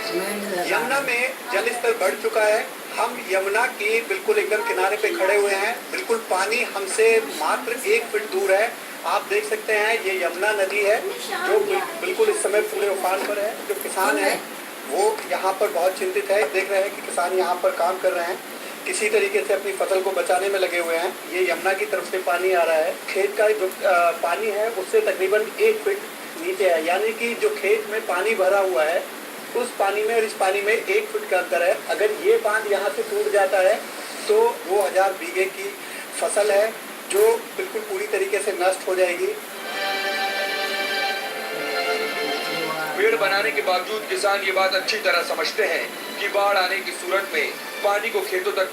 यमुना में जल स्तर बढ़ चुका है। हम यमुना के बिल्कुल एकदम किनारे पे खड़े हुए हैं। बिल्कुल पानी हमसे मात्र 1 फीट दूर है। आप देख सकते हैं ये यमुना नदी है जो बिल्कुल इस समय पूरे उफान पर है। जो किसान है वो यहाँ पर बहुत चिंतित है। देख रहे हैं कि किसान यहाँ पर काम कर रहे हैं, किसी तरीके से अपनी फसल को बचाने में लगे हुए हैं। ये यमुना की तरफ से पानी आ रहा है। खेत का जो पानी है उससे तकरीबन 1 फीट नीचे है, यानी कि जो खेत में पानी भरा हुआ है उस पानी में और इस पानी में 1 फुट का अंतर है। अगर ये बांध यहाँ से टूट जाता है तो 2000 बीघे की फसल है जो बिल्कुल पूरी तरीके से नष्ट हो जाएगी। पेड़ बनाने के बावजूद किसान ये बात अच्छी तरह समझते हैं कि बाढ़ आने की सूरत में पानी को खेतों तक